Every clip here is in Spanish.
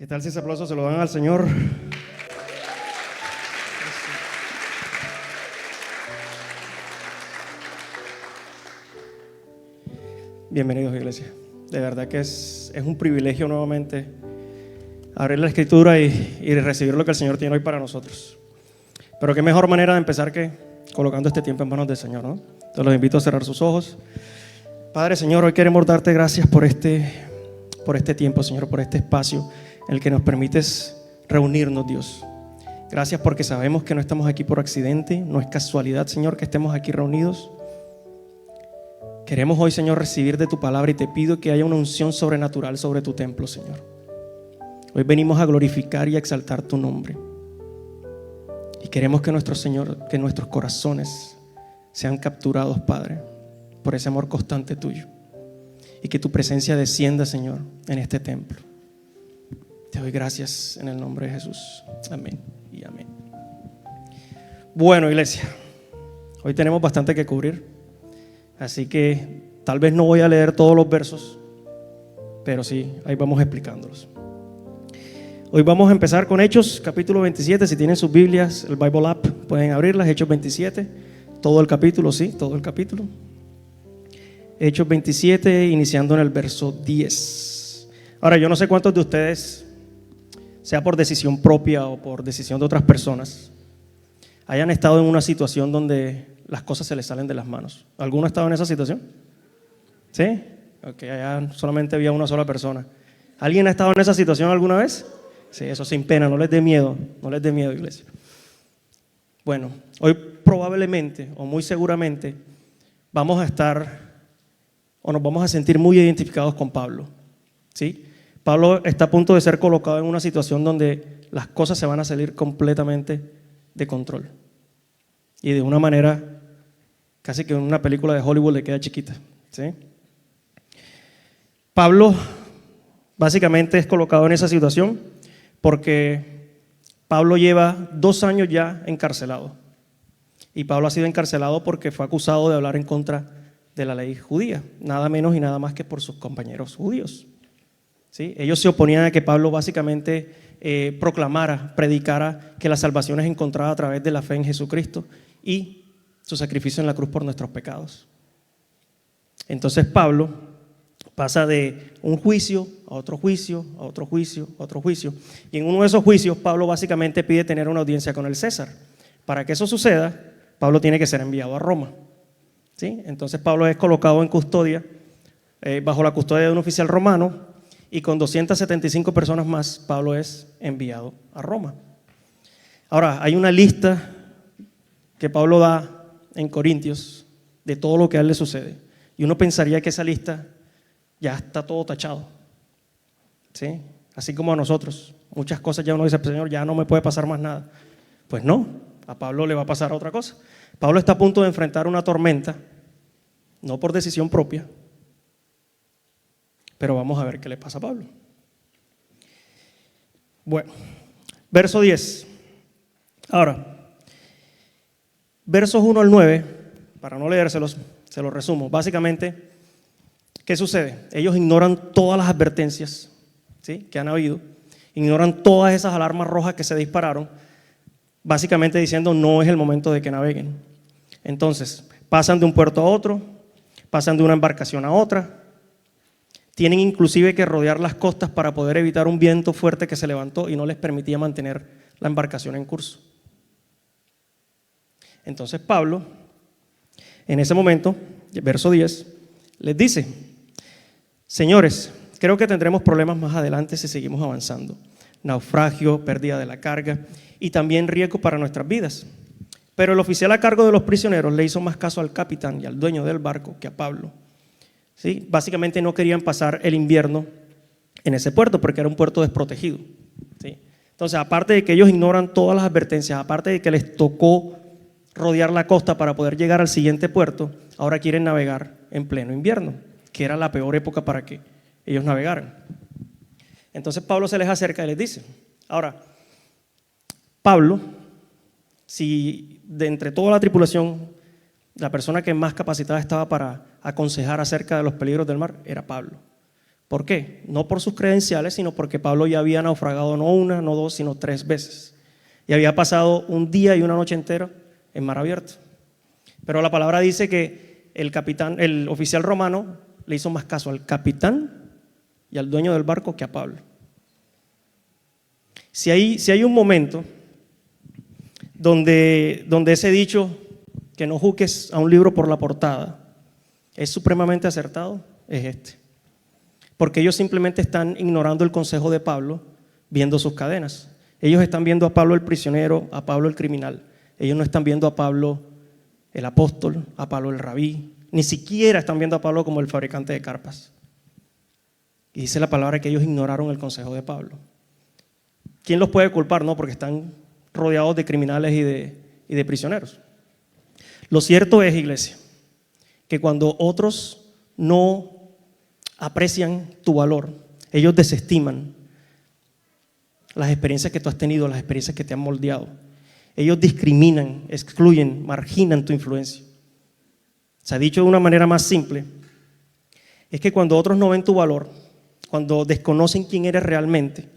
tal si ese aplauso se lo dan al Señor? Bienvenidos, iglesia. De verdad que es un privilegio nuevamente abrir la Escritura y recibir lo que el Señor tiene hoy para nosotros. Pero qué mejor manera de empezar que colocando este tiempo en manos del Señor, ¿no? Entonces los invito a cerrar sus ojos. Padre, Señor, hoy queremos darte gracias por este tiempo, Señor, por este espacio en el que nos permites reunirnos, Dios. Gracias porque sabemos que no estamos aquí por accidente, no es casualidad, Señor, que estemos aquí reunidos. Queremos hoy, Señor, recibir de tu palabra y te pido que haya una unción sobrenatural sobre tu templo, Señor. Hoy venimos a glorificar y a exaltar tu nombre. Y queremos que nuestros corazones sean capturados, Padre, por ese amor constante tuyo. Y que tu presencia descienda, Señor, en este templo. Te doy gracias en el nombre de Jesús. Amén y amén. Bueno, iglesia, hoy tenemos bastante que cubrir. Así que tal vez no voy a leer todos los versos, pero sí, ahí vamos explicándolos. Hoy vamos a empezar con Hechos, capítulo 27. Si tienen sus Biblias, el Bible App, pueden abrirlas. Hechos 27, todo el capítulo, sí, todo el capítulo. Hechos 27, iniciando en el verso 10. Ahora, yo no sé cuántos de ustedes, sea por decisión propia o por decisión de otras personas, hayan estado en una situación donde las cosas se les salen de las manos. ¿Alguno ha estado en esa situación? ¿Sí? Ok, allá solamente había una sola persona. ¿Alguien ha estado en esa situación alguna vez? Sí, eso sin pena, no les dé miedo, iglesia. Bueno, hoy probablemente o muy seguramente vamos a estar o nos vamos a sentir muy identificados con Pablo, ¿sí? Pablo está a punto de ser colocado en una situación donde las cosas se van a salir completamente de control. Y de una manera, casi que una película de Hollywood le queda chiquita, ¿sí? Pablo básicamente es colocado en esa situación porque Pablo lleva 2 años ya encarcelado. Y Pablo ha sido encarcelado porque fue acusado de hablar en contra de la ley judía, nada menos y nada más que por sus compañeros judíos, ¿sí? Ellos se oponían a que Pablo básicamente predicara que la salvación es encontrada a través de la fe en Jesucristo y su sacrificio en la cruz por nuestros pecados. Entonces Pablo pasa de un juicio a otro juicio, a otro juicio, a otro juicio. Y en uno de esos juicios Pablo básicamente pide tener una audiencia con el César. Para que eso suceda, Pablo tiene que ser enviado a Roma, ¿sí? Entonces Pablo es colocado en custodia, bajo la custodia de un oficial romano, y con 275 personas más Pablo es enviado a Roma. Ahora, hay una lista que Pablo da en Corintios de todo lo que a él le sucede, y uno pensaría que esa lista ya está todo tachado, ¿sí? Así como a nosotros, muchas cosas ya uno dice, Señor, ya no me puede pasar más nada. Pues no, a Pablo le va a pasar otra cosa. Pablo está a punto de enfrentar una tormenta, no por decisión propia, pero vamos a ver qué le pasa a Pablo. Bueno, verso 10. Ahora, versos 1 al 9, para no leérselos, se los resumo. Básicamente, ¿qué sucede? Ellos ignoran todas las advertencias, ¿sí?, que han habido, ignoran todas esas alarmas rojas que se dispararon, básicamente diciendo no es el momento de que naveguen. Entonces, pasan de un puerto a otro, pasan de una embarcación a otra, tienen inclusive que rodear las costas para poder evitar un viento fuerte que se levantó y no les permitía mantener la embarcación en curso. Entonces Pablo, en ese momento, verso 10, les dice: señores, creo que tendremos problemas más adelante si seguimos avanzando. Naufragio, pérdida de la carga y también riesgo para nuestras vidas. Pero el oficial a cargo de los prisioneros le hizo más caso al capitán y al dueño del barco que a Pablo, ¿sí? Básicamente no querían pasar el invierno en ese puerto porque era un puerto desprotegido, ¿sí? Entonces, aparte de que ellos ignoran todas las advertencias, aparte de que les tocó rodear la costa para poder llegar al siguiente puerto, ahora quieren navegar en pleno invierno, que era la peor época para que ellos navegaran. Entonces Pablo se les acerca y les dice, ahora, Pablo, si de entre toda la tripulación, la persona que más capacitada estaba para aconsejar acerca de los peligros del mar era Pablo. ¿Por qué? No por sus credenciales, sino porque Pablo ya había naufragado no una, no dos, sino 3 veces. Y había pasado un día y una noche entera en mar abierto. Pero la palabra dice que el oficial romano le hizo más caso al capitán y al dueño del barco que a Pablo. Si hay un momento donde ese dicho, que no juzgues a un libro por la portada, es supremamente acertado, es este. Porque ellos simplemente están ignorando el consejo de Pablo, viendo sus cadenas. Ellos están viendo a Pablo el prisionero, a Pablo el criminal. Ellos no están viendo a Pablo el apóstol, a Pablo el rabí. Ni siquiera están viendo a Pablo como el fabricante de carpas. Y dice la palabra que ellos ignoraron el consejo de Pablo. ¿Quién los puede culpar? No, porque están rodeados de criminales y de prisioneros. Lo cierto es, iglesia, que cuando otros no aprecian tu valor, ellos desestiman las experiencias que tú has tenido, las experiencias que te han moldeado. Ellos discriminan, excluyen, marginan tu influencia. Se ha dicho de una manera más simple, es que cuando otros no ven tu valor, cuando desconocen quién eres realmente,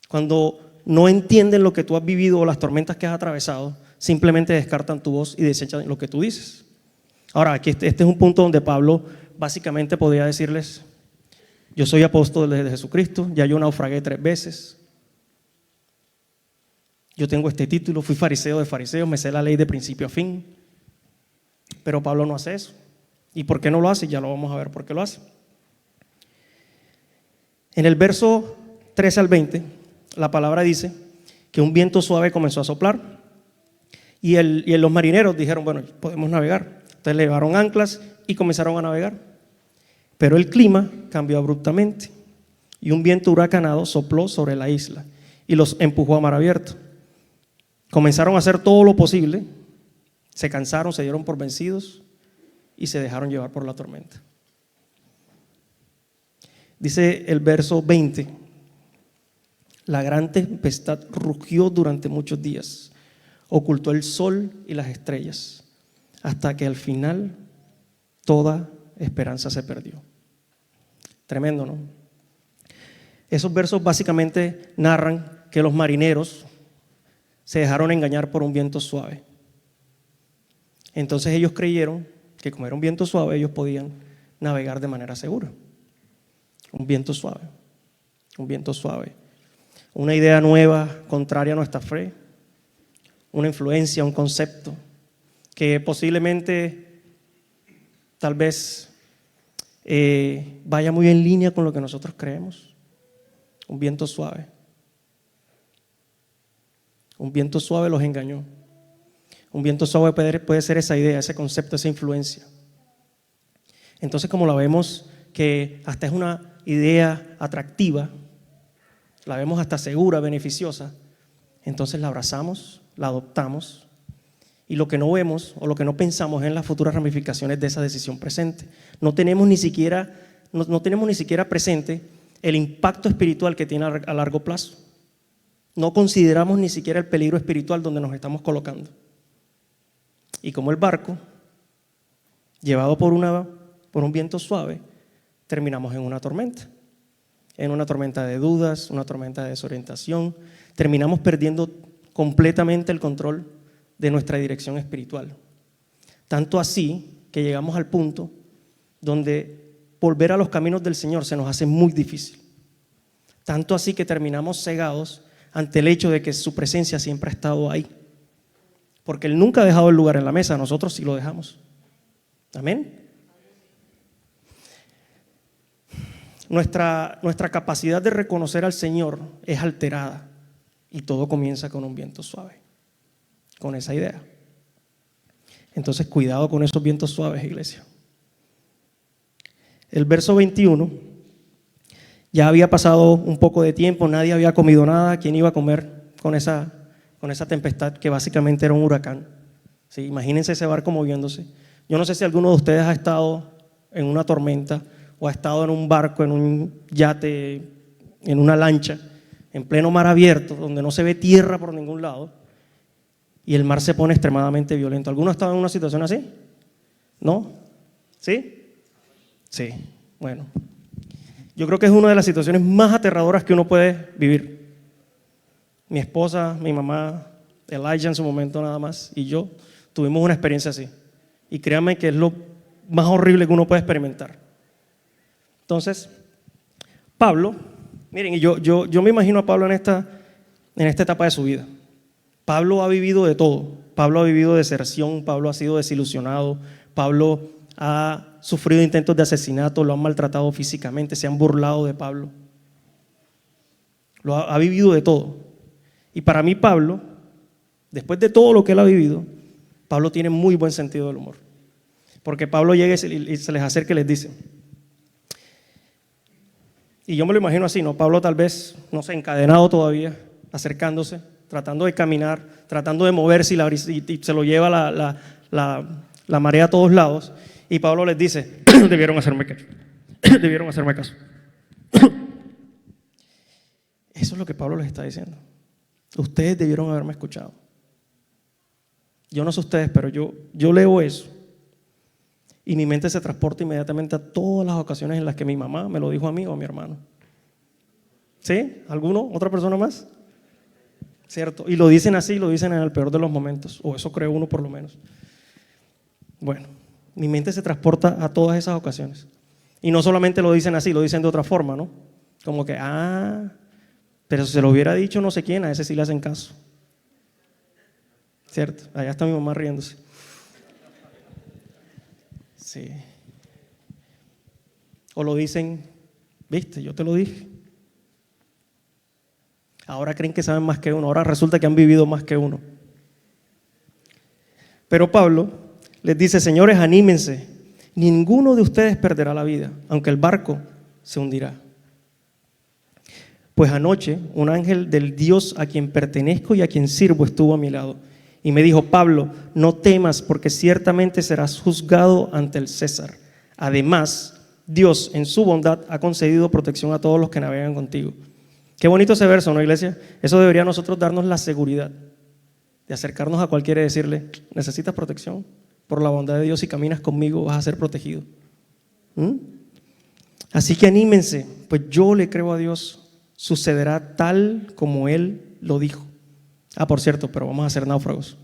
cuando no entienden lo que tú has vivido o las tormentas que has atravesado, simplemente descartan tu voz y desechan lo que tú dices. Ahora, aquí este es un punto donde Pablo básicamente podría decirles: yo soy apóstol de Jesucristo, ya yo naufragué 3 veces, yo tengo este título, fui fariseo de fariseos, me sé la ley de principio a fin. Pero Pablo no hace eso. ¿Y por qué no lo hace? Ya lo vamos a ver por qué lo hace. En el verso 13 al 20, la palabra dice que un viento suave comenzó a soplar y los marineros dijeron: bueno, podemos navegar. Entonces levaron anclas y comenzaron a navegar. Pero el clima cambió abruptamente y un viento huracanado sopló sobre la isla y los empujó a mar abierto. Comenzaron a hacer todo lo posible, se cansaron, se dieron por vencidos y se dejaron llevar por la tormenta. Dice el verso 20: la gran tempestad rugió durante muchos días, ocultó el sol y las estrellas, hasta que al final toda esperanza se perdió. Tremendo, ¿no? Esos versos básicamente narran que los marineros se dejaron engañar por un viento suave. Entonces ellos creyeron que como era un viento suave, ellos podían navegar de manera segura. Un viento suave, un viento suave. Una idea nueva, contraria a nuestra fe, una influencia, un concepto que posiblemente, tal vez, vaya muy en línea con lo que nosotros creemos. Un viento suave. Un viento suave los engañó. Un viento suave puede ser esa idea, ese concepto, esa influencia. Entonces, como la vemos que hasta es una idea atractiva, la vemos hasta segura, beneficiosa, entonces la abrazamos, la adoptamos, y lo que no vemos o lo que no pensamos en las futuras ramificaciones de esa decisión presente. No tenemos ni siquiera presente el impacto espiritual que tiene a largo plazo. No consideramos ni siquiera el peligro espiritual donde nos estamos colocando. Y como el barco, llevado por un viento suave, terminamos en una tormenta de dudas, una tormenta de desorientación. Terminamos perdiendo completamente el control de nuestra dirección espiritual. Tanto así que llegamos al punto donde volver a los caminos del Señor se nos hace muy difícil. Tanto así que terminamos cegados ante el hecho de que su presencia siempre ha estado ahí. Porque Él nunca ha dejado el lugar en la mesa, nosotros sí lo dejamos. Amén. Nuestra capacidad de reconocer al Señor es alterada y todo comienza con un viento suave, con esa idea. Entonces, cuidado con esos vientos suaves, iglesia. El verso 21, ya había pasado un poco de tiempo, nadie había comido nada. ¿Quién iba a comer con esa tempestad que básicamente era un huracán? ¿Sí? Imagínense ese barco moviéndose. Yo no sé si alguno de ustedes ha estado en una tormenta o ha estado en un barco, en un yate, en una lancha, en pleno mar abierto, donde no se ve tierra por ningún lado y el mar se pone extremadamente violento. ¿Alguno ha estado en una situación así? ¿No? ¿Sí? Sí, bueno, Yo creo que es una de las situaciones más aterradoras que uno puede vivir. Mi esposa, mi mamá, Elijah en su momento nada más, y yo tuvimos una experiencia así. Y créanme que es lo más horrible que uno puede experimentar. Entonces, Pablo, miren, y yo me imagino a Pablo en esta etapa de su vida. Pablo ha vivido de todo. Pablo ha vivido deserción, Pablo ha sido desilusionado, Pablo ha sufrido intentos de asesinato, lo han maltratado físicamente, se han burlado de Pablo. Ha vivido de todo. Y para mí Pablo, después de todo lo que él ha vivido, Pablo tiene muy buen sentido del humor. Porque Pablo llega y se les acerca y les dice, y yo me lo imagino así, ¿no? Pablo tal vez, no sé, encadenado todavía, acercándose, tratando de caminar, tratando de moverse y se lo lleva la marea a todos lados. Y Pablo les dice, debieron hacerme caso. Eso es lo que Pablo les está diciendo. Ustedes debieron haberme escuchado. Yo no sé ustedes, pero yo leo eso y mi mente se transporta inmediatamente a todas las ocasiones en las que mi mamá me lo dijo a mí o a mi hermano. ¿Sí? ¿Alguno? ¿Otra persona más? ¿Cierto? Y lo dicen así, lo dicen en el peor de los momentos, o eso cree uno por lo menos. Bueno, mi mente se transporta a todas esas ocasiones. Y no solamente lo dicen así, lo dicen de otra forma, ¿no? Como que, pero si se lo hubiera dicho no sé quién, a ese sí le hacen caso. ¿Cierto? Allá está mi mamá riéndose. Sí. O lo dicen, viste, yo te lo dije. Ahora creen que saben más que uno, ahora resulta que han vivido más que uno. Pero Pablo les dice, señores, anímense, ninguno de ustedes perderá la vida, aunque el barco se hundirá. Pues anoche un ángel del Dios a quien pertenezco y a quien sirvo estuvo a mi lado y me dijo, Pablo, no temas porque ciertamente serás juzgado ante el César. Además, Dios en su bondad ha concedido protección a todos los que navegan contigo. Qué bonito ese verso, ¿no, iglesia? Eso debería a nosotros darnos la seguridad de acercarnos a cualquiera y decirle, necesitas protección, por la bondad de Dios, si caminas conmigo vas a ser protegido. Así que anímense, pues yo le creo a Dios, sucederá tal como Él lo dijo. Por cierto, pero vamos a ser náufragos.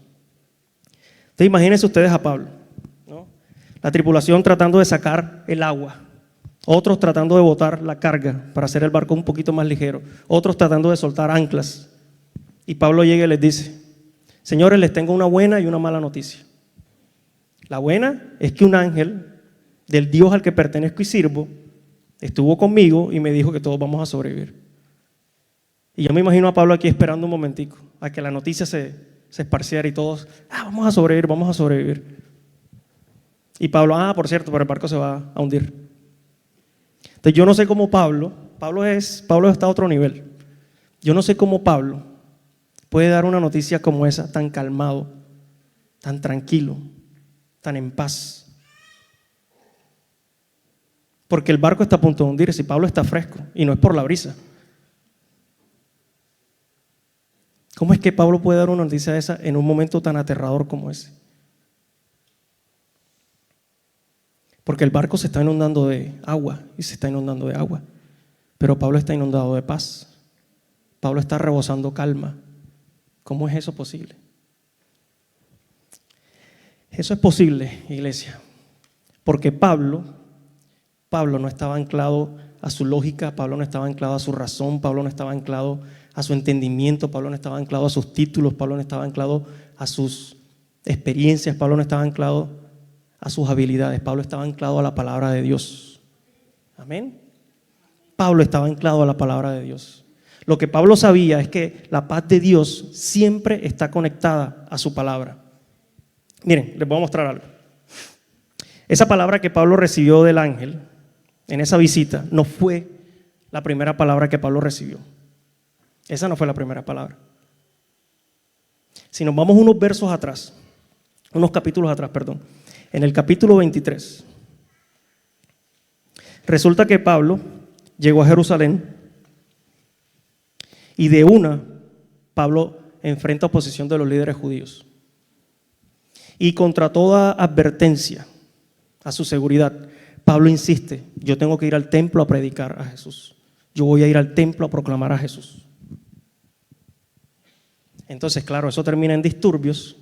Entonces imagínense ustedes a Pablo, ¿no? La tripulación tratando de sacar el agua, otros tratando de botar la carga para hacer el barco un poquito más ligero, otros tratando de soltar anclas. Y Pablo llega y les dice, señores, les tengo una buena y una mala noticia. La buena es que un ángel del Dios al que pertenezco y sirvo estuvo conmigo y me dijo que todos vamos a sobrevivir. Y yo me imagino a Pablo aquí esperando un momentico a que la noticia se esparciera y todos, vamos a sobrevivir. Y Pablo, por cierto, pero el barco se va a hundir. Entonces yo no sé cómo Pablo está a otro nivel. Yo no sé cómo Pablo puede dar una noticia como esa, tan calmado, tan tranquilo, tan en paz. Porque el barco está a punto de hundirse y Pablo está fresco y no es por la brisa. ¿Cómo es que Pablo puede dar una noticia de esa en un momento tan aterrador como ese? Porque el barco se está inundando de agua y se está inundando de agua, pero Pablo está inundado de paz. Pablo está rebosando calma. ¿Cómo es eso posible? Eso es posible, iglesia, porque Pablo no estaba anclado a su lógica, Pablo no estaba anclado a su razón, Pablo no estaba anclado a su entendimiento, Pablo no estaba anclado a sus títulos, Pablo no estaba anclado a sus experiencias, Pablo no estaba anclado a sus habilidades, Pablo estaba anclado a la palabra de Dios. Amén. Pablo estaba anclado a la palabra de Dios. Lo que Pablo sabía es que la paz de Dios siempre está conectada a su palabra. Miren, les voy a mostrar algo. Esa palabra que Pablo recibió del ángel en esa visita no fue la primera palabra que Pablo recibió. Esa no fue la primera palabra. Si nos vamos unos versos atrás, unos capítulos atrás, perdón, en el capítulo 23, resulta que Pablo llegó a Jerusalén y de una, Pablo enfrenta oposición de los líderes judíos. Y contra toda advertencia a su seguridad, Pablo insiste, yo tengo que ir al templo a predicar a Jesús. Yo voy a ir al templo a proclamar a Jesús. Entonces, claro, eso termina en disturbios.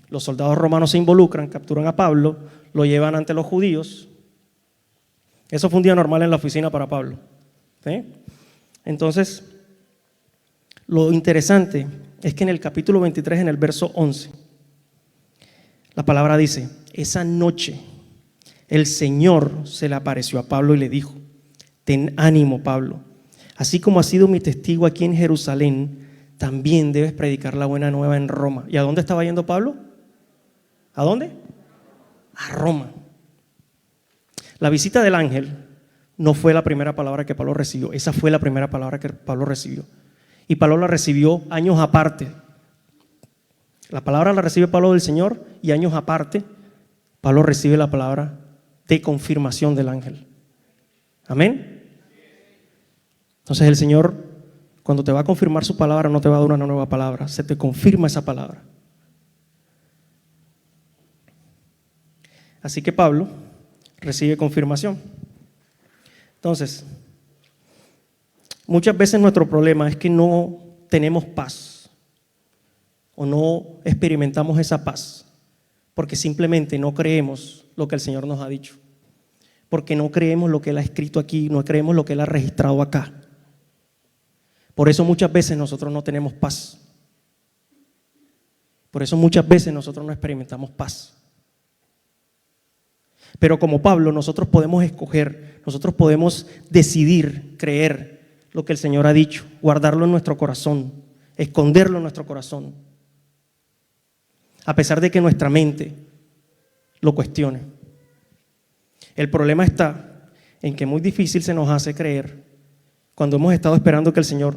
Los soldados romanos se involucran, capturan a Pablo, lo llevan ante los judíos. Eso fue un día normal en la oficina para Pablo. ¿Sí? Entonces, lo interesante es que en el capítulo 23, en el verso 11, la palabra dice, esa noche el Señor se le apareció a Pablo y le dijo, ten ánimo, Pablo, así como has sido mi testigo aquí en Jerusalén, también debes predicar la buena nueva en Roma. ¿Y a dónde estaba yendo Pablo? ¿A dónde? A Roma. La visita del ángel no fue la primera palabra que Pablo recibió, esa fue la primera palabra que Pablo recibió. Y Pablo la recibió años aparte. La palabra la recibe Pablo del Señor y años aparte Pablo recibe la palabra de confirmación del ángel. Amén. Entonces el Señor, cuando te va a confirmar su palabra, no te va a dar una nueva palabra, se te confirma esa palabra. Así que Pablo recibe confirmación. Entonces, muchas veces nuestro problema es que no tenemos paz o no experimentamos esa paz porque simplemente no creemos lo que el Señor nos ha dicho, porque no creemos lo que Él ha escrito aquí, no creemos lo que Él ha registrado acá. Por eso muchas veces nosotros no tenemos paz. Por eso muchas veces nosotros no experimentamos paz. Pero como Pablo, nosotros podemos escoger, nosotros podemos decidir creer lo que el Señor ha dicho, guardarlo en nuestro corazón, esconderlo en nuestro corazón, a pesar de que nuestra mente lo cuestione. El problema está en que muy difícil se nos hace creer cuando hemos estado esperando que el Señor,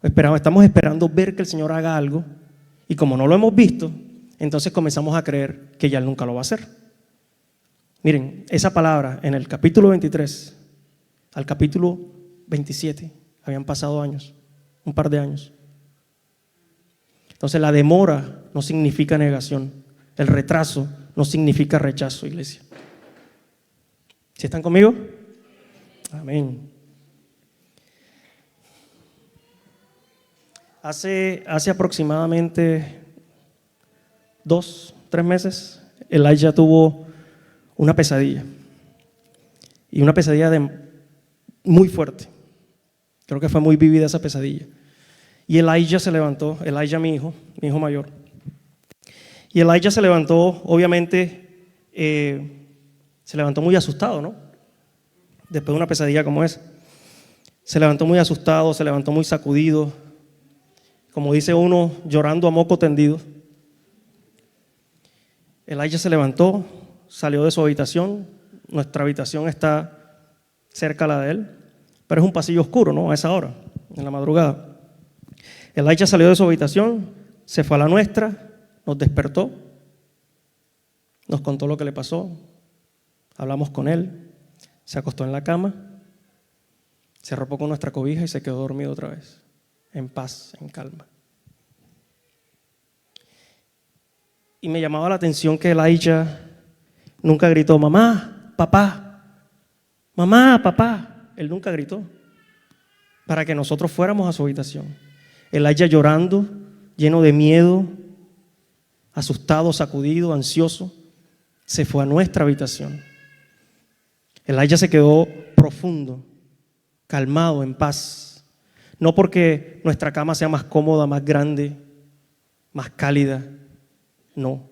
estamos esperando ver que el Señor haga algo y como no lo hemos visto, entonces comenzamos a creer que ya Él nunca lo va a hacer. Miren, esa palabra en el capítulo 23 al capítulo 27 habían pasado años, un par de años. Entonces la demora no significa negación, el retraso no significa rechazo, iglesia. ¿Sí están conmigo? Amén. Hace aproximadamente 2, 3 meses, Elijah tuvo una pesadilla. Y una pesadilla muy fuerte. Creo que fue muy vívida esa pesadilla. Y Elijah se levantó, Elijah mi hijo mayor. Y Elijah se levantó, obviamente, se levantó muy asustado, ¿no? Después de una pesadilla como esa. Se levantó muy asustado, se levantó muy sacudido. Como dice uno, llorando a moco tendido. Elijah se levantó, salió de su habitación. Nuestra habitación está cerca a la de él, pero es un pasillo oscuro, ¿no? A esa hora, en la madrugada. Elijah salió de su habitación, se fue a la nuestra, nos despertó, nos contó lo que le pasó, hablamos con él, se acostó en la cama, se arropó con nuestra cobija y se quedó dormido otra vez, en paz, en calma. Y me llamaba la atención que Elijah nunca gritó, mamá, papá, mamá, papá. Él nunca gritó para que nosotros fuéramos a su habitación. Elijah llorando, lleno de miedo, asustado, sacudido, ansioso, se fue a nuestra habitación. Elijah se quedó profundo, calmado, en paz. No porque nuestra cama sea más cómoda, más grande, más cálida. No.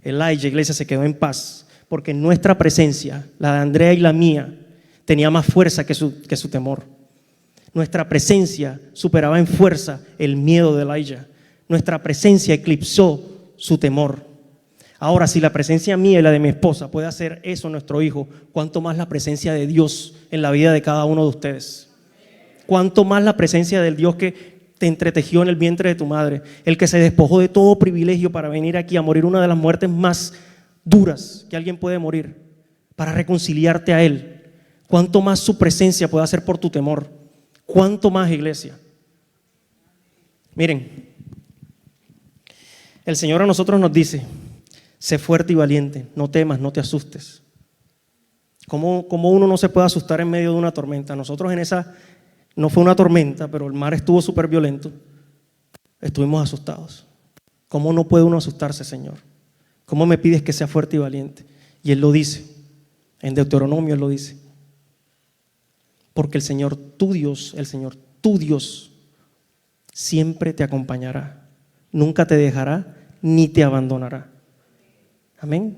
Elijah, iglesia, se quedó en paz porque nuestra presencia, la de Andrea y la mía, tenía más fuerza que su temor. Nuestra presencia superaba en fuerza el miedo de Elijah. Nuestra presencia eclipsó su temor. Ahora, si la presencia mía y la de mi esposa puede hacer eso en nuestro hijo, ¿cuánto más la presencia de Dios en la vida de cada uno de ustedes? ¿Cuánto más la presencia del Dios que te entretejió en el vientre de tu madre, el que se despojó de todo privilegio para venir aquí a morir una de las muertes más duras que alguien puede morir, para reconciliarte a Él? ¿Cuánto más su presencia puede hacer por tu temor? ¿Cuánto más, iglesia? Miren, el Señor a nosotros nos dice, sé fuerte y valiente, no temas, no te asustes. ¿Cómo uno no se puede asustar en medio de una tormenta? Nosotros en esa, no fue una tormenta, pero el mar estuvo súper violento. Estuvimos asustados. ¿Cómo no puede uno asustarse, Señor? ¿Cómo me pides que sea fuerte y valiente? Y Él lo dice. En Deuteronomio Él lo dice. Porque el Señor, tu Dios, siempre te acompañará. Nunca te dejará ni te abandonará. Amén.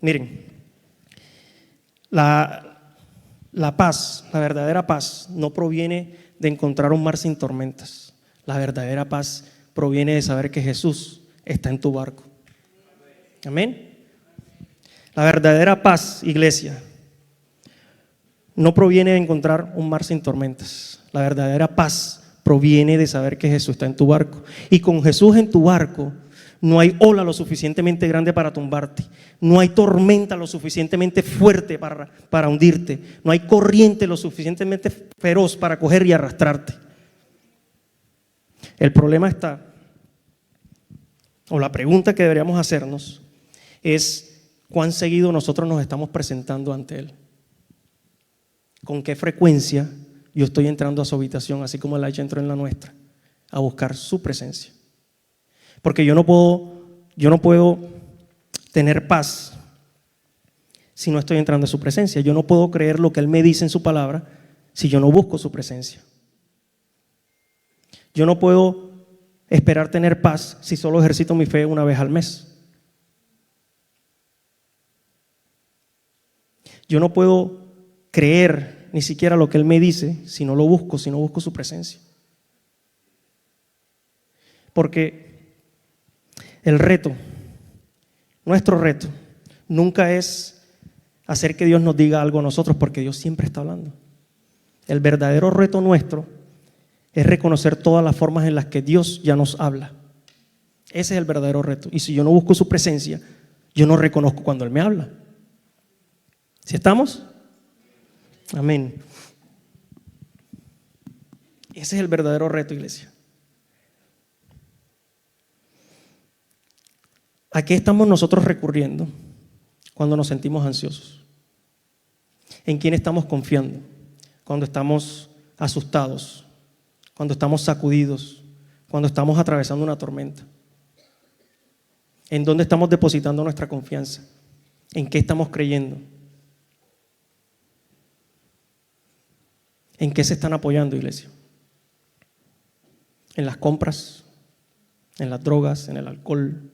Miren, la paz, la verdadera paz, no proviene de encontrar un mar sin tormentas. La verdadera paz proviene de saber que Jesús está en tu barco. Amén. La verdadera paz, iglesia, no proviene de encontrar un mar sin tormentas. La verdadera paz proviene de saber que Jesús está en tu barco. Y con Jesús en tu barco, no hay ola lo suficientemente grande para tumbarte. No hay tormenta lo suficientemente fuerte para hundirte. No hay corriente lo suficientemente feroz para coger y arrastrarte. El problema está, o la pregunta que deberíamos hacernos es cuán seguido nosotros nos estamos presentando ante Él. ¿Con qué frecuencia yo estoy entrando a su habitación, así como Elijah entró en la nuestra, a buscar su presencia? Porque yo no puedo tener paz si no estoy entrando a su presencia. Yo no puedo creer lo que Él me dice en su palabra si yo no busco su presencia. Yo no puedo esperar tener paz si solo ejercito mi fe una vez al mes. Yo no puedo creer ni siquiera lo que Él me dice si no lo busco, si no busco su presencia. Porque el reto, nuestro reto, nunca es hacer que Dios nos diga algo a nosotros, porque Dios siempre está hablando. El verdadero reto nuestro es reconocer todas las formas en las que Dios ya nos habla. Ese es el verdadero reto. Y si yo no busco su presencia, yo no reconozco cuando Él me habla. ¿Sí estamos? Amén. Ese es el verdadero reto, iglesia. ¿A qué estamos nosotros recurriendo cuando nos sentimos ansiosos? ¿En quién estamos confiando cuando estamos asustados? Cuando estamos sacudidos, cuando estamos atravesando una tormenta. ¿En dónde estamos depositando nuestra confianza? ¿En qué estamos creyendo? ¿En qué se están apoyando, iglesia? ¿En las compras? ¿En las drogas? ¿En el alcohol?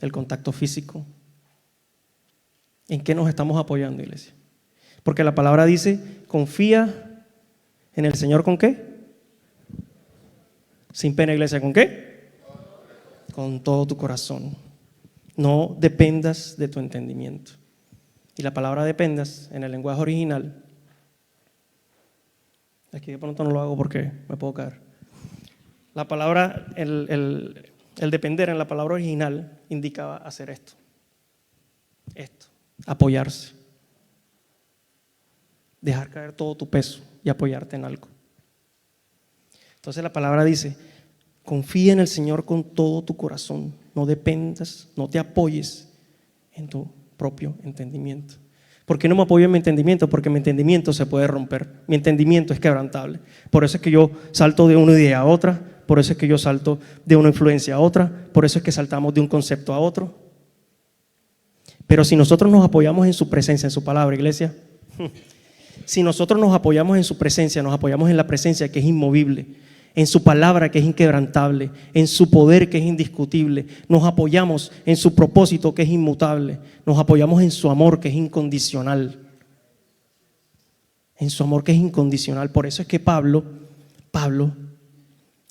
¿El contacto físico? ¿En qué nos estamos apoyando, iglesia? Porque la palabra dice, confía en el Señor, ¿con qué? Sin pena, iglesia, ¿con qué? Con todo tu corazón. No dependas de tu entendimiento. Y la palabra dependas en el lenguaje original, aquí de pronto no lo hago porque me puedo caer. La palabra, el depender en la palabra original indicaba hacer esto, apoyarse, dejar caer todo tu peso y apoyarte en algo. Entonces la palabra dice, confía en el Señor con todo tu corazón, no dependas, no te apoyes en tu propio entendimiento. ¿Por qué no me apoyo en mi entendimiento? Porque mi entendimiento se puede romper, mi entendimiento es quebrantable. Por eso es que yo salto de una idea a otra, por eso es que yo salto de una influencia a otra, por eso es que saltamos de un concepto a otro. Pero si nosotros nos apoyamos en su presencia, en su palabra, iglesia, si nosotros nos apoyamos en su presencia, nos apoyamos en la presencia que es inmovible, en su palabra que es inquebrantable, en su poder que es indiscutible, nos apoyamos en su propósito que es inmutable, nos apoyamos en su amor que es incondicional, en su amor que es incondicional. Por eso es que Pablo,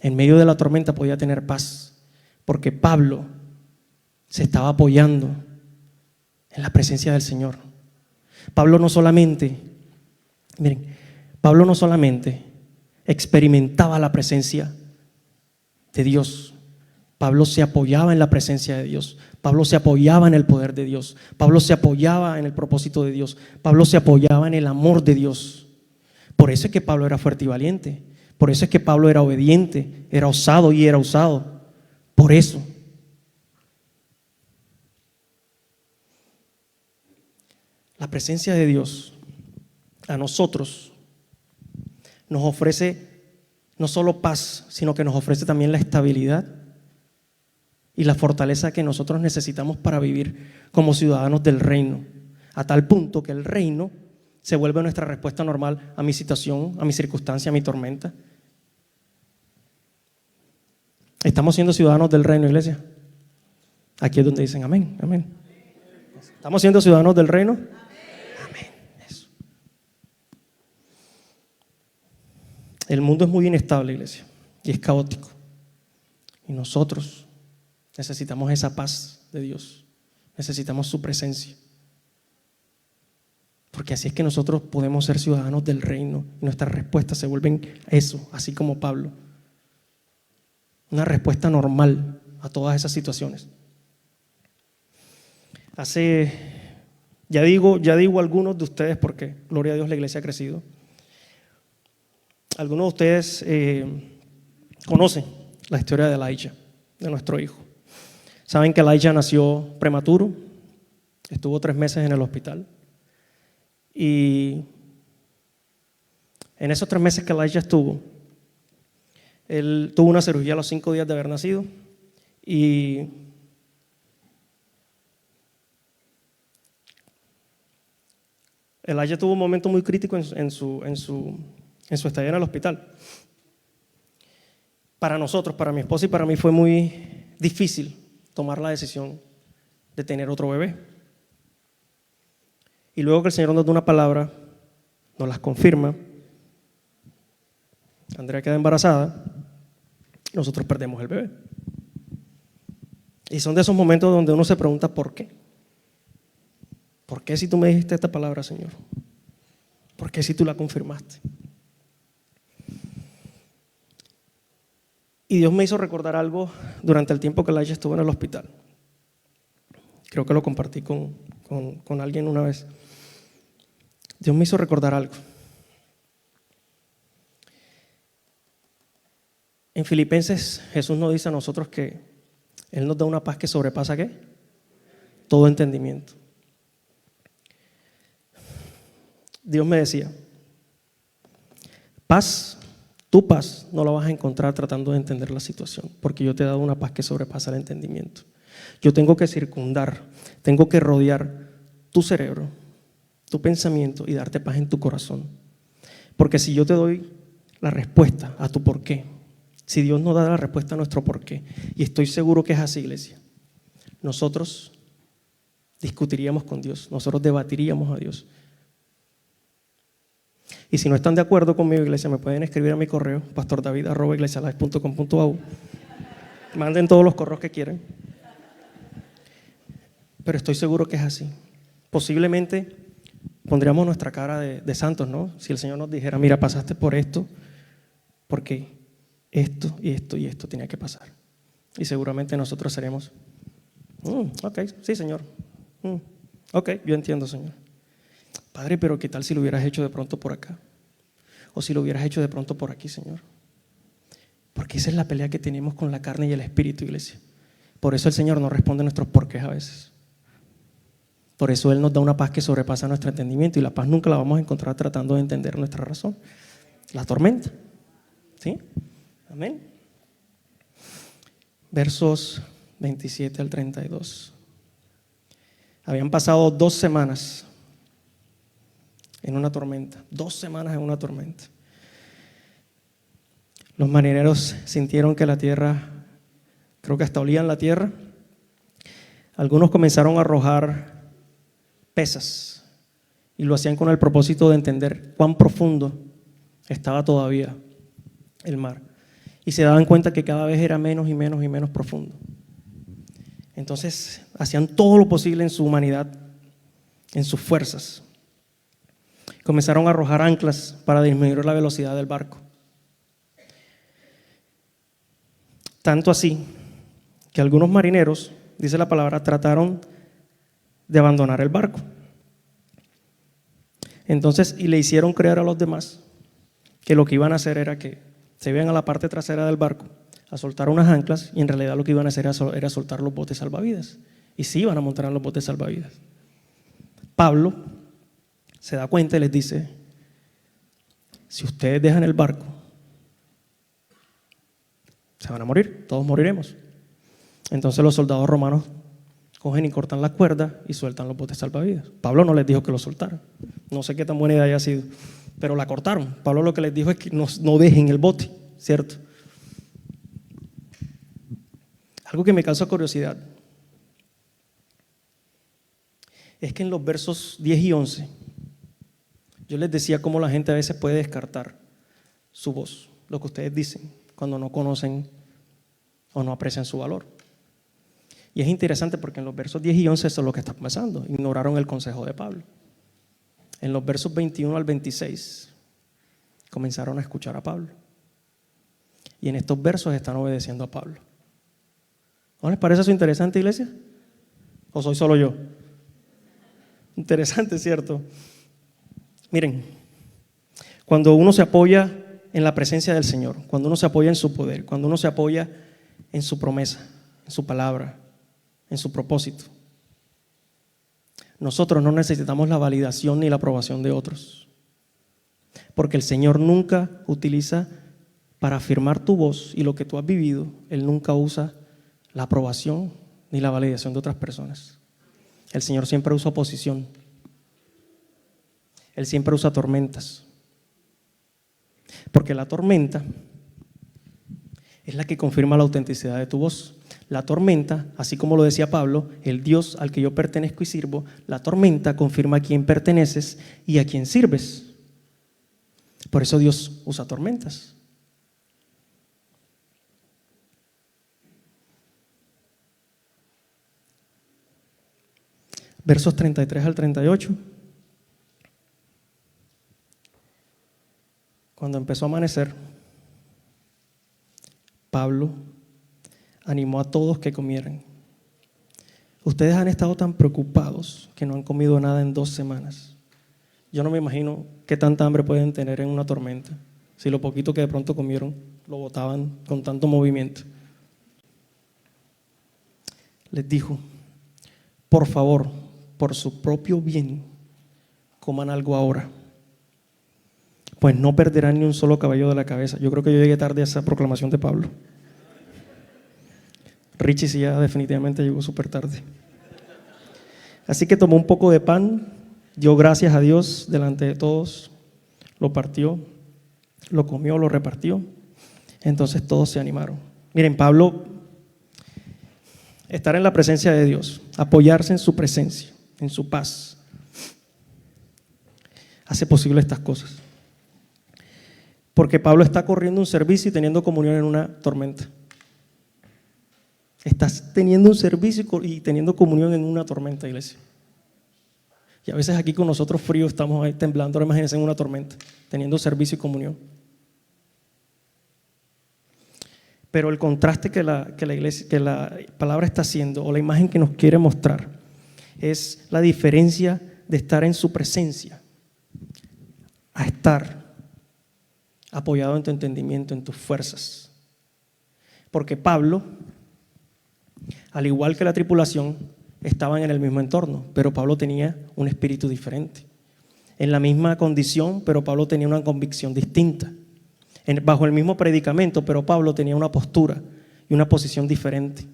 en medio de la tormenta podía tener paz, porque Pablo se estaba apoyando en la presencia del Señor. Pablo no solamente experimentaba la presencia de Dios. Pablo se apoyaba en la presencia de Dios. Pablo se apoyaba en el poder de Dios. Pablo se apoyaba en el propósito de Dios. Pablo se apoyaba en el amor de Dios. Por eso es que Pablo era fuerte y valiente. Por eso es que Pablo era obediente, era osado y era usado. Por eso. La presencia de Dios a nosotros nos ofrece no solo paz, sino que nos ofrece también la estabilidad y la fortaleza que nosotros necesitamos para vivir como ciudadanos del reino, a tal punto que el reino se vuelve nuestra respuesta normal a mi situación, a mi circunstancia, a mi tormenta. ¿Estamos siendo ciudadanos del reino, iglesia? Aquí es donde dicen amén, amén. ¿Estamos siendo ciudadanos del reino? Amén. Eso. El mundo es muy inestable, iglesia, y es caótico. Y nosotros necesitamos esa paz de Dios. Necesitamos su presencia. Porque así es que nosotros podemos ser ciudadanos del reino. Y nuestras respuestas se vuelven eso, así como Pablo. Una respuesta normal a todas esas situaciones. Ya digo algunos de ustedes, porque gloria a Dios la iglesia ha crecido. Algunos de ustedes conocen la historia de Elijah, de nuestro hijo. Saben que Elijah nació prematuro, estuvo 3 meses en el hospital. Y en esos 3 meses que Elijah estuvo, él tuvo una cirugía a los 5 días de haber nacido. Y Elijah tuvo un momento muy crítico en su estadía en el hospital. Para nosotros, para mi esposa y para mí fue muy difícil tomar la decisión de tener otro bebé. Y luego que el Señor nos da una palabra, nos las confirma, Andrea queda embarazada, nosotros perdemos el bebé. Y son de esos momentos donde uno se pregunta ¿por qué? ¿Por qué si tú me dijiste esta palabra, Señor? ¿Por qué si tú la confirmaste? Y Dios me hizo recordar algo durante el tiempo que Elijah estuvo en el hospital. Creo que lo compartí con alguien una vez. Dios me hizo recordar algo. En Filipenses, Jesús nos dice a nosotros que Él nos da una paz que sobrepasa ¿qué? Todo entendimiento. Dios me decía, tu paz no la vas a encontrar tratando de entender la situación, porque yo te he dado una paz que sobrepasa el entendimiento. Yo tengo que circundar, tengo que rodear tu cerebro, tu pensamiento y darte paz en tu corazón. Porque si yo te doy la respuesta a tu por qué, si Dios nos da la respuesta a nuestro por qué, y estoy seguro que es así, iglesia, nosotros discutiríamos con Dios, nosotros debatiríamos a Dios. Y si no están de acuerdo conmigo, iglesia, me pueden escribir a mi correo, pastordavid@iglesialife.com.au. Manden todos los correos que quieran. Pero estoy seguro que es así. Posiblemente pondríamos nuestra cara de santos, ¿no? Si el Señor nos dijera, mira, pasaste por esto, porque esto y esto y esto tenía que pasar. Y seguramente nosotros seremos, ok, sí, Señor. Ok, yo entiendo, Señor. Padre, pero ¿qué tal si lo hubieras hecho de pronto por acá? O si lo hubieras hecho de pronto por aquí, Señor. Porque esa es la pelea que tenemos con la carne y el espíritu, iglesia. Por eso el Señor no responde a nuestros porqués a veces. Por eso Él nos da una paz que sobrepasa nuestro entendimiento, y la paz nunca la vamos a encontrar tratando de entender nuestra razón. La tormenta. ¿Sí? Amén. Versos 27 al 32. Habían pasado 2 semanas en una tormenta. 2 semanas en una tormenta. Los marineros sintieron que la tierra, creo que hasta olían la tierra. Algunos comenzaron a arrojar pesas y lo hacían con el propósito de entender cuán profundo estaba todavía el mar. Y se daban cuenta que cada vez era menos y menos y menos profundo. Entonces hacían todo lo posible en su humanidad, en sus fuerzas. Comenzaron a arrojar anclas para disminuir la velocidad del barco. Tanto así que algunos marineros, dice la palabra, trataron de abandonar el barco. Entonces, y le hicieron creer a los demás que lo que iban a hacer era que se iban a la parte trasera del barco a soltar unas anclas, y en realidad lo que iban a hacer era soltar los botes salvavidas. Y sí iban a montar en los botes salvavidas. Pablo se da cuenta y les dice: si ustedes dejan el barco, se van a morir, todos moriremos. Entonces los soldados romanos cogen y cortan las cuerdas y sueltan los botes salvavidas. Pablo no les dijo que lo soltaran. No sé qué tan buena idea haya sido, pero la cortaron. Pablo lo que les dijo es que no dejen el bote, ¿cierto? Algo que me causa curiosidad es que en los versos 10 y 11 yo les decía cómo la gente a veces puede descartar su voz, lo que ustedes dicen, cuando no conocen o no aprecian su valor. Y es interesante porque en los versos 10 y 11 eso es lo que está pasando. Ignoraron el consejo de Pablo. En los versos 21 al 26 comenzaron a escuchar a Pablo. Y en estos versos están obedeciendo a Pablo. ¿No les parece eso interesante, iglesia? ¿O soy solo yo? Interesante, ¿cierto? Miren, cuando uno se apoya en la presencia del Señor, cuando uno se apoya en su poder, cuando uno se apoya en su promesa, en su palabra, en su propósito, nosotros no necesitamos la validación ni la aprobación de otros, porque el Señor nunca utiliza para afirmar tu voz y lo que tú has vivido. Él nunca usa la aprobación ni la validación de otras personas. El Señor siempre usa oposición. Él siempre usa tormentas, porque la tormenta es la que confirma la autenticidad de tu voz. La tormenta, así como lo decía Pablo, el Dios al que yo pertenezco y sirvo, la tormenta confirma a quién perteneces y a quién sirves. Por eso Dios usa tormentas. Versos 33 al 38. Cuando empezó a amanecer, Pablo animó a todos que comieran. Ustedes han estado tan preocupados que no han comido nada en 2 semanas. Yo no me imagino qué tanta hambre pueden tener en una tormenta, si lo poquito que de pronto comieron lo botaban con tanto movimiento. Les dijo: por favor, por su propio bien, coman algo ahora, pues no perderán ni un solo cabello de la cabeza. Yo creo que yo llegué tarde a esa proclamación de Pablo. Richie sí ya definitivamente llegó súper tarde. Así que tomó un poco de pan, dio gracias a Dios delante de todos, lo partió, lo comió, lo repartió. Entonces todos se animaron. Miren, Pablo, estar en la presencia de Dios, apoyarse en su presencia, en su paz, hace posible estas cosas. Porque Pablo está corriendo un servicio y teniendo comunión en una tormenta. Estás teniendo un servicio y teniendo comunión en una tormenta, iglesia. Y a veces aquí con nosotros fríos estamos ahí temblando. Ahora imagínense en una tormenta, teniendo servicio y comunión. Pero el contraste que la iglesia, que la palabra está haciendo, o la imagen que nos quiere mostrar, es la diferencia de estar en su presencia a estar apoyado en tu entendimiento, en tus fuerzas. Porque Pablo, al igual que la tripulación, estaban en el mismo entorno, pero Pablo tenía un espíritu diferente. En la misma condición, pero Pablo tenía una convicción distinta. Bajo el mismo predicamento, pero Pablo tenía una postura y una posición diferente.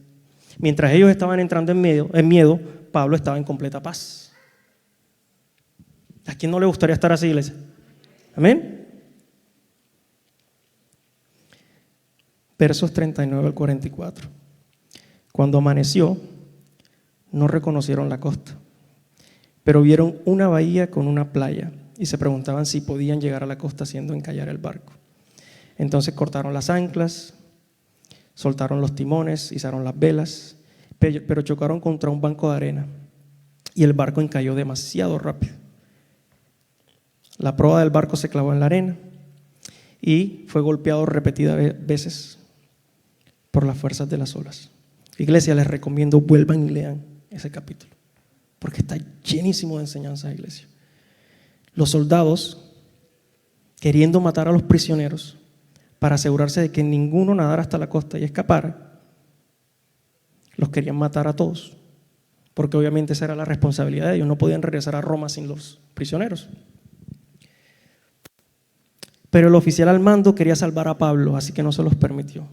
Mientras ellos estaban entrando en miedo, Pablo estaba en completa paz. ¿A quién no le gustaría estar así, iglesia? Amén. Versos 39 al 44. Cuando amaneció, no reconocieron la costa, pero vieron una bahía con una playa y se preguntaban si podían llegar a la costa haciendo encallar el barco. Entonces cortaron las anclas, soltaron los timones, izaron las velas, pero chocaron contra un banco de arena y el barco encalló demasiado rápido. La proa del barco se clavó en la arena y fue golpeado repetidas veces por las fuerzas de las olas. Iglesia, les recomiendo vuelvan y lean ese capítulo, porque está llenísimo de enseñanzas, iglesia. Los soldados, queriendo matar a los prisioneros para asegurarse de que ninguno nadara hasta la costa y escapara, los querían matar a todos, porque obviamente esa era la responsabilidad de ellos, no podían regresar a Roma sin los prisioneros. Pero el oficial al mando quería salvar a Pablo, así que no se los permitió.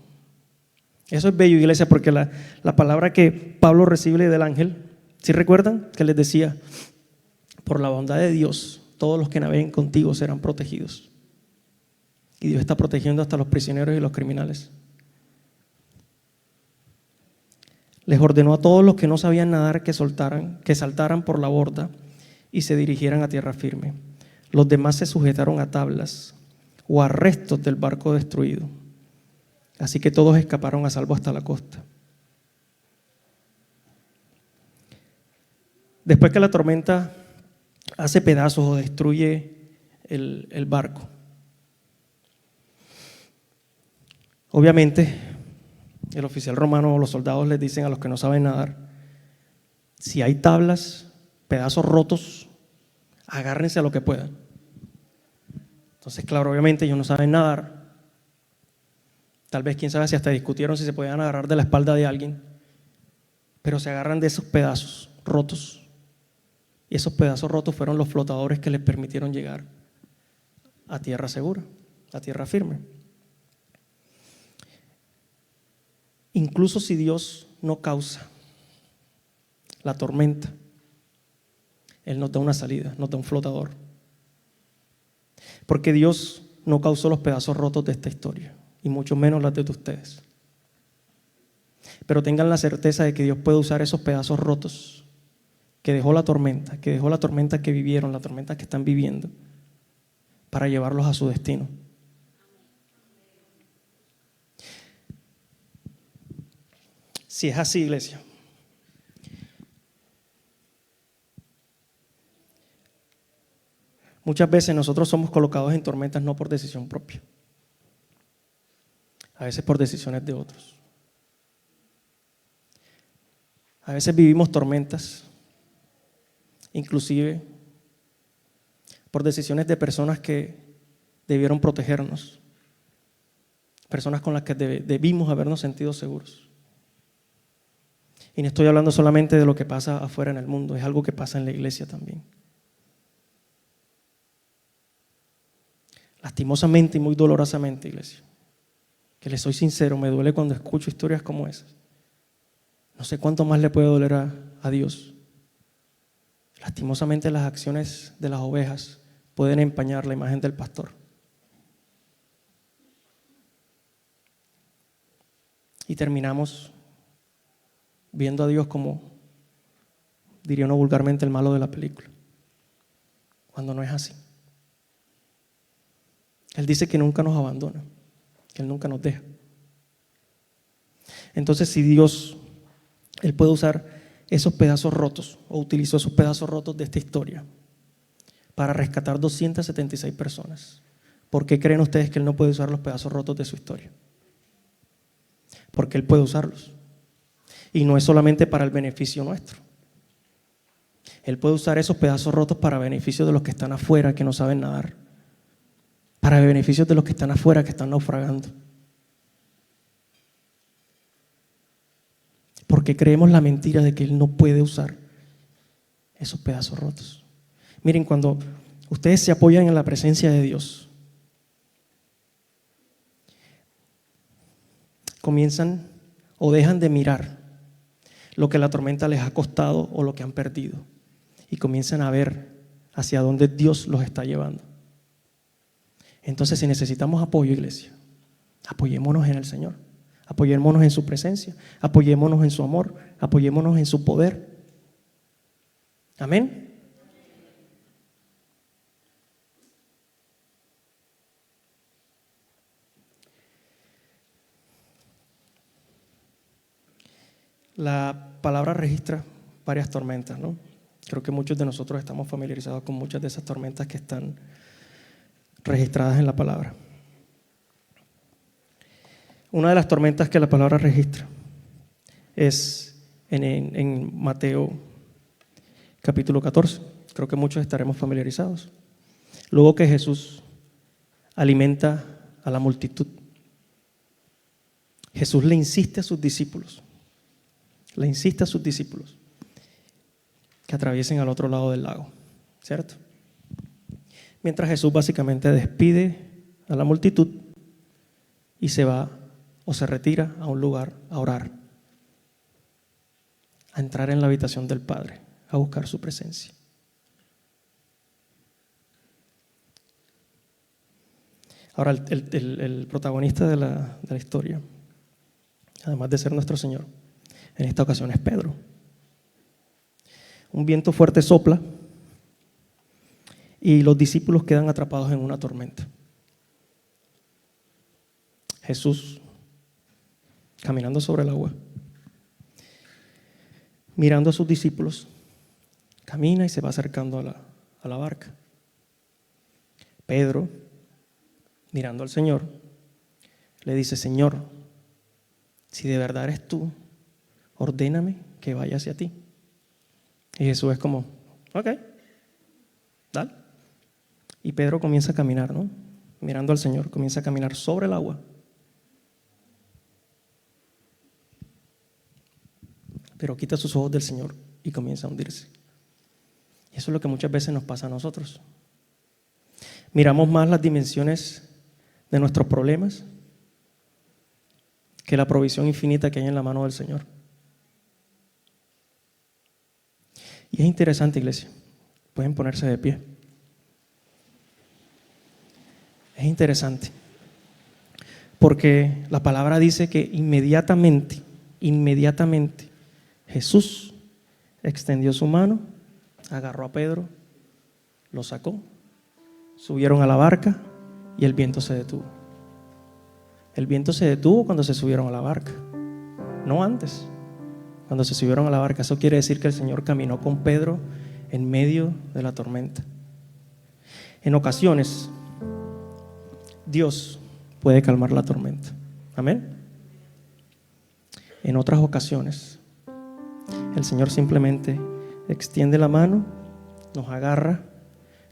Eso es bello, iglesia, porque la palabra que Pablo recibe del ángel, ¿sí recuerdan? Que les decía, por la bondad de Dios, todos los que naveguen contigo serán protegidos. Y Dios está protegiendo hasta los prisioneros y los criminales. Les ordenó a todos los que no sabían nadar que saltaran por la borda y se dirigieran a tierra firme. Los demás se sujetaron a tablas o a restos del barco destruido. Así que todos escaparon a salvo hasta la costa. Después que la tormenta hace pedazos o destruye el barco, obviamente el oficial romano o los soldados les dicen a los que no saben nadar, si hay tablas, pedazos rotos, agárrense a lo que puedan. Entonces, claro, obviamente ellos no saben nadar. Tal vez, quién sabe si hasta discutieron si se podían agarrar de la espalda de alguien, pero se agarran de esos pedazos rotos. Y esos pedazos rotos fueron los flotadores que les permitieron llegar a tierra segura, a tierra firme. Incluso si Dios no causa la tormenta, Él nos da una salida, nos da un flotador. Porque Dios no causó los pedazos rotos de esta historia, y mucho menos las de ustedes. Pero tengan la certeza de que Dios puede usar esos pedazos rotos que dejó la tormenta que vivieron, la tormenta que están viviendo, para llevarlos a su destino. Si es así, iglesia, muchas veces nosotros somos colocados en tormentas no por decisión propia, a veces por decisiones de otros. A veces vivimos tormentas, inclusive por decisiones de personas que debieron protegernos, personas con las que debimos habernos sentido seguros. Y no estoy hablando solamente de lo que pasa afuera en el mundo, es algo que pasa en la iglesia también. Lastimosamente y muy dolorosamente, iglesia, que les soy sincero, me duele cuando escucho historias como esas. No sé cuánto más le puede doler a Dios. Lastimosamente las acciones de las ovejas pueden empañar la imagen del pastor. Y terminamos viendo a Dios como, diría uno vulgarmente, el malo de la película, cuando no es así. Él dice que nunca nos abandona, que Él nunca nos deja. Entonces, si Dios, Él puede usar esos pedazos rotos, o utilizó esos pedazos rotos de esta historia para rescatar 276 personas, ¿por qué creen ustedes que Él no puede usar los pedazos rotos de su historia? Porque Él puede usarlos. Y no es solamente para el beneficio nuestro. Él puede usar esos pedazos rotos para beneficio de los que están afuera, que no saben nadar. Para el beneficio de los que están afuera, que están naufragando. Porque creemos la mentira de que Él no puede usar esos pedazos rotos. Miren, cuando ustedes se apoyan en la presencia de Dios, comienzan o dejan de mirar lo que la tormenta les ha costado o lo que han perdido, y comienzan a ver hacia dónde Dios los está llevando. Entonces, si necesitamos apoyo, iglesia, apoyémonos en el Señor, apoyémonos en su presencia, apoyémonos en su amor, apoyémonos en su poder. Amén. La palabra registra varias tormentas, ¿no? Creo que muchos de nosotros estamos familiarizados con muchas de esas tormentas que están registradas en la palabra. Una de las tormentas que la palabra registra es en Mateo capítulo 14. Creo que muchos estaremos familiarizados. Luego que Jesús alimenta a la multitud, Jesús le insiste a sus discípulos, que atraviesen al otro lado del lago, ¿cierto? Mientras Jesús básicamente despide a la multitud y se va o se retira a un lugar a orar, a entrar en la habitación del Padre, a buscar su presencia. Ahora, el protagonista de la historia, además de ser nuestro Señor, en esta ocasión es Pedro. Un viento fuerte sopla y los discípulos quedan atrapados en una tormenta. Jesús, caminando sobre el agua, mirando a sus discípulos, camina y se va acercando a la barca. Pedro, mirando al Señor, le dice: Señor, si de verdad eres tú, ordéname que vaya hacia ti. Y Jesús es como: ok, dale. Y Pedro comienza a caminar, ¿no? Mirando al Señor, comienza a caminar sobre el agua. Pero quita sus ojos del Señor y comienza a hundirse. Y eso es lo que muchas veces nos pasa a nosotros. Miramos más las dimensiones de nuestros problemas que la provisión infinita que hay en la mano del Señor. Y es interesante, iglesia, pueden ponerse de pie. Es interesante, porque la palabra dice que inmediatamente, Jesús extendió su mano, agarró a Pedro, lo sacó, subieron a la barca y el viento se detuvo. El viento se detuvo cuando se subieron a la barca, no antes. Cuando se subieron a la barca, eso quiere decir que el Señor caminó con Pedro en medio de la tormenta. En ocasiones, Dios puede calmar la tormenta. Amén. En otras ocasiones, el Señor simplemente extiende la mano, nos agarra,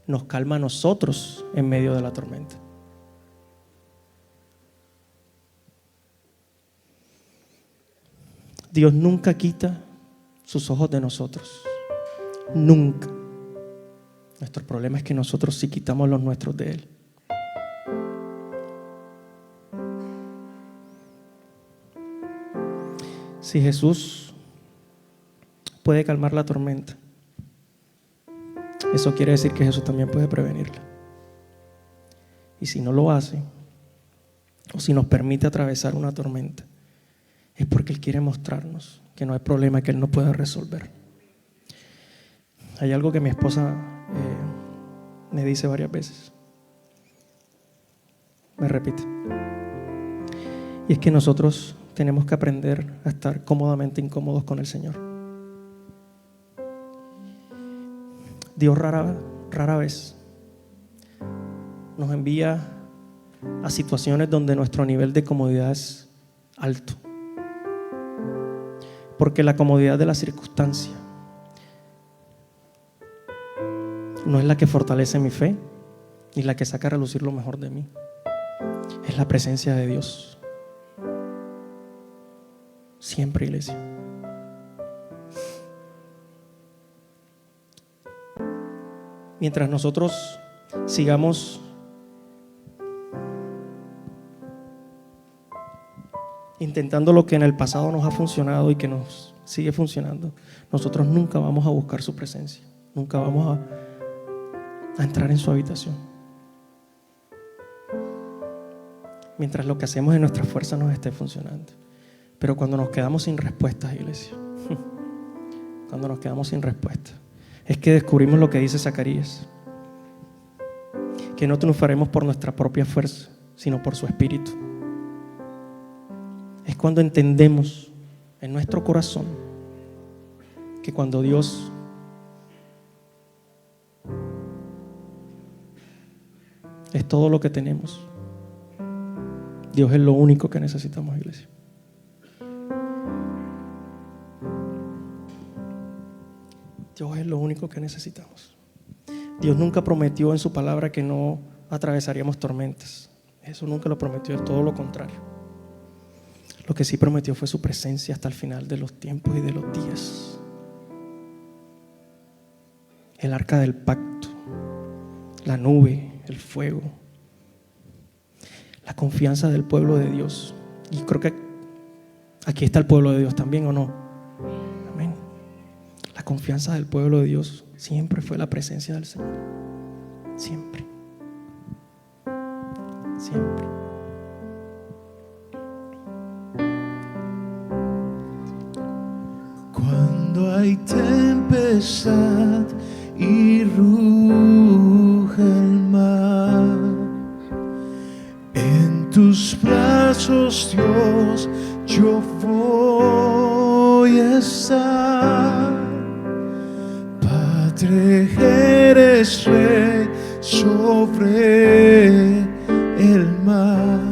nos calma a nosotros en medio de la tormenta. Dios nunca quita sus ojos de nosotros. Nunca. Nuestro problema es que nosotros sí quitamos los nuestros de Él. Si Jesús puede calmar la tormenta, eso quiere decir que Jesús también puede prevenirla. Y si no lo hace, o si nos permite atravesar una tormenta, es porque Él quiere mostrarnos que no hay problema que Él no pueda resolver. Hay algo que mi esposa me dice varias veces. Me repite. Y es que nosotros tenemos que aprender a estar cómodamente incómodos con el Señor. Dios rara vez nos envía a situaciones donde nuestro nivel de comodidad es alto. Porque la comodidad de la circunstancia no es la que fortalece mi fe ni la que saca a relucir lo mejor de mí. Es la presencia de Dios. Siempre, iglesia. Mientras nosotros sigamos intentando lo que en el pasado nos ha funcionado y que nos sigue funcionando, nosotros nunca vamos a buscar su presencia, nunca vamos a entrar en su habitación. Mientras lo que hacemos en nuestra fuerza nos esté funcionando. Pero cuando nos quedamos sin respuestas, iglesia, cuando nos quedamos sin respuestas, es que descubrimos lo que dice Zacarías, que no triunfaremos por nuestra propia fuerza, sino por su Espíritu. Es cuando entendemos en nuestro corazón que cuando Dios es todo lo que tenemos, Dios es lo único que necesitamos, iglesia. Dios es lo único que necesitamos. Dios nunca prometió en su palabra que no atravesaríamos tormentas. Eso nunca lo prometió, es todo lo contrario. Lo que sí prometió fue su presencia hasta el final de los tiempos y de los días. el arca del pacto, la nube, el fuego, la confianza del pueblo de Dios. Y creo que aquí está el pueblo de Dios también, ¿o no? Amén. La confianza del pueblo de Dios siempre fue la presencia del Señor. Siempre. Siempre. Cuando hay tempestad y ruge el mar, en tus brazos, Dios, yo voy a estar. Padre, eres rey sobre el mar.